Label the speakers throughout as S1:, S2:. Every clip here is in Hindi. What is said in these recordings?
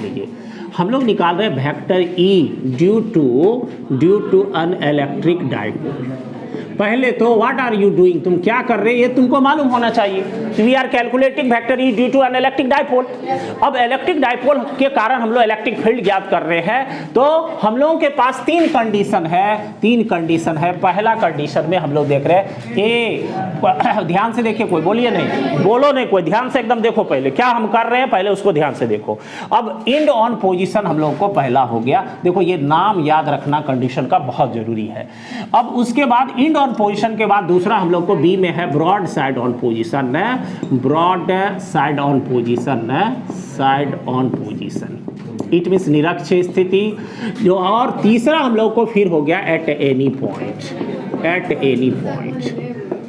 S1: देखिए हम लोग निकाल रहे हैं vector E due to an electric dipole. पहले तो व्हाट आर यू डूइंग, तुम क्या कर रहे हैं ये तुमको मालूम होना चाहिए। We are calculating vector E due to an electric dipole. अब इलेक्ट्रिक डाइपोल के कारण हम लोग इलेक्ट्रिक फील्ड ज्ञात कर रहे हैं, तो हम लोगों के पास तीन कंडीशन है। पहला कंडीशन में हम लोग देख रहे हैं ए, ध्यान से देखिए, कोई बोलिए नहीं, बोलो नहीं कोई, ध्यान से एकदम देखो पहले क्या हम कर रहे हैं, पहले उसको ध्यान से देखो। अब इंड ऑन पोजीशन हम लोग को पहला हो गया, देखो ये नाम याद रखना कंडीशन का बहुत जरूरी है। अब उसके बाद इंड ऑन पोजीशन के बाद दूसरा हम लोग को बी में है broad side on position, side on position, it means निरक्ष स्थिति जो, और तीसरा हम लोग को फिर हो गया एट एनी पॉइंट।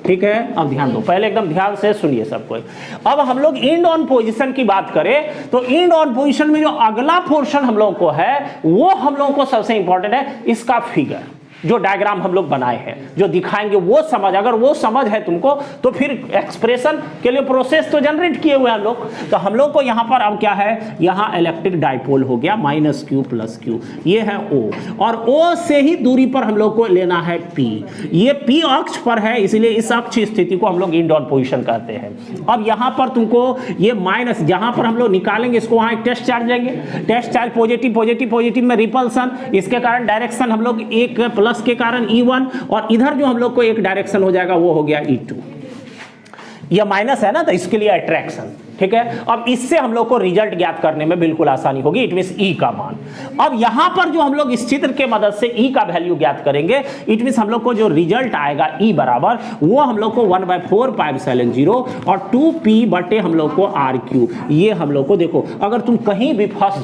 S1: ठीक है, अब ध्यान दो, पहले एकदम ध्यान से सुनिए सब कोई। अब हम लोग इंड ऑन पोजीशन की बात करें तो इंड ऑन पोजीशन में जो अगला पोर्शन हम लोग को है वो हम लोगों को सबसे इंपॉर्टेंट है, इसका फिगर जो डायग्राम हम लोग बनाए हैं जो दिखाएंगे वो समझ, अगर वो समझ है तुमको तो फिर एक्सप्रेशन के लिए प्रोसेस तो जनरेट किए हुए हम लोग। तो हम लोग को यहाँ पर अब क्या है, यहाँ इलेक्ट्रिक डाइपोल हो गया -q + q, ये है O, और O से ही दूरी पर हम लोग को लेना है P। ये P अक्ष पर है इसलिए इस अक्ष स्थिति को हम लोग इंड ऑन पोजिशन कहते हैं। अब यहाँ पर तुमको ये माइनस, जहाँ पर हम लोग निकालेंगे इसको वहाँ एक टेस्ट चार्ज लेंगे, टेस्ट चार्ज पॉजिटिव में रिपल्सन, इसके कारण डायरेक्शन हम लोग एक प्लस के कारण E1, और इधर जो हम लोग को एक डायरेक्शन हो जाएगा वो हो गया E2। यह माइनस है ना तो इसके लिए अट्रैक्शन, ठीक है। अब इससे हम लोग को रिजल्ट ज्ञात करने में बिल्कुल आसानी होगी, इट मींस E का मान। अब यहां पर जो हम लोग इस चित्र के मदद से E का वैल्यू ज्ञात करेंगे, इट मींस हम लोग को जो रिजल्ट आएगा E बराबर, वो हम लोग को 1/4πε0 और 2p बटे हम लोग को RQ। ये हम लोग को देखो, अगर तुम कहीं भी फंस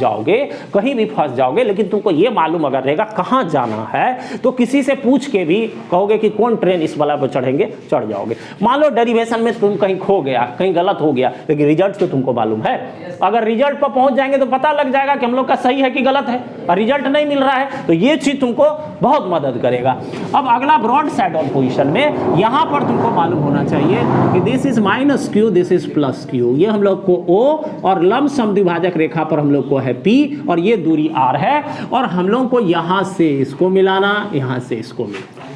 S1: जाओगे लेकिन तुमको ये मालूम अगर रहेगा कहाँ जाना है तो किसी से पूछ के भी कहोगे कि कौन ट्रेन इस वाला पर चढ़ेंगे, चढ़ जाओगे। मान लो डेरिवेशन में तुम कहीं खो गया, कहीं गलत हो गया, लेकिन रिजल्ट तो तुमको मालूम है। अगर रिजल्ट पर पहुंच जाएंगे तो पता लग जाएगा कि हम लोग का सही है कि गलत है, और रिजल्ट नहीं मिल रहा है तो ये चीज तुमको बहुत मदद करेगा। अब अगला ब्रॉड साइड ऑन पोजीशन में यहां पर तुमको मालूम होना चाहिए कि this is -q, this is +q। ये हम लोग को O और लंब समद्विभाजक रेखा पर हम लोग को है P, और ये दूरी R है, और हम लोग को यहां से इसको मिलाना, यहां से इसको मिलाना।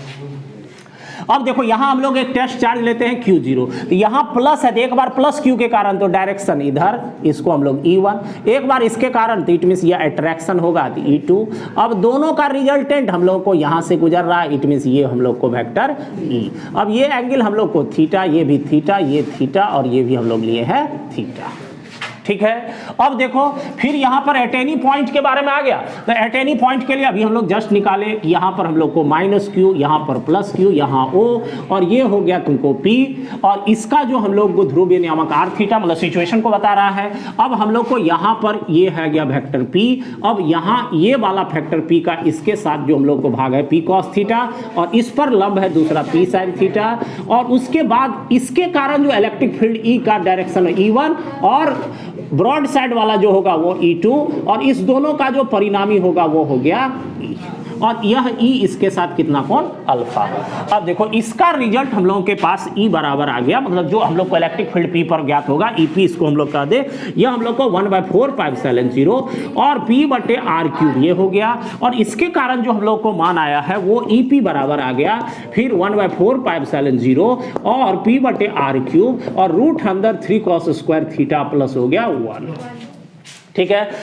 S1: अब देखो यहां हम लोग एक टेस्ट चार्ज लेते हैं Q0, तो यहां प्लस है तो एक बार +q के कारण तो डायरेक्शन इधर, इसको हम लोग E1, एक बार इसके कारण तो इट मींस ये अट्रैक्शन होगा तो E2। अब दोनों का रिजल्टेंट हम लोग को यहां से गुजर रहा है, इट मींस ये हम लोग को वेक्टर E। अब ये एंगल हम लोग को थीटा, ये भी थीटा, ये थीटा, और ये भी हम लोग लिए हैं थीटा, ठीक है। अब देखो फिर यहाँ पर एट एनी पॉइंट के बारे में आ गया, तो एट एनी पॉइंट के लिए अभी हम लोग जस्ट निकाले, यहाँ पर हम लोग को -q, यहाँ पर +q, यहाँ O, और ये हो गया तुमको P, और इसका जो हम लोग को ध्रुवीय नियामक R थीटा मतलब सिचुएशन को बता रहा है। अब हम लोग को यहाँ पर ये है गया वेक्टर P, अब यहाँ ये वाला फैक्टर P का इसके साथ जो हम लोग को भाग है P cos थीटा, और इस पर लंब है दूसरा P sin थीटा, और उसके बाद इसके कारण जो इलेक्ट्रिक फील्ड E का डायरेक्शन है E1, और ब्रॉड साइड वाला जो होगा वो E2, और इस दोनों का जो परिणामी होगा वो हो गया E, और यह E इसके साथ कितना कोण अल्फा। अब देखो इसका रिजल्ट हम लोगों के पास E बराबर आ गया, मतलब जो हम लोग को इलेक्ट्रिक फील्ड P पर ज्ञात होगा EP, इसको हम लोग कह दे, यह हम लोग को 1/4πε0 और P बटे R3 ये हो गया, और इसके कारण जो हम लोग को मान आया है वो EP बराबर आ गया फिर 1/4πε0 और P बटे R3 और रूट अंदर 3 cos² थीटा प्लस हो गया 1, ठीक है।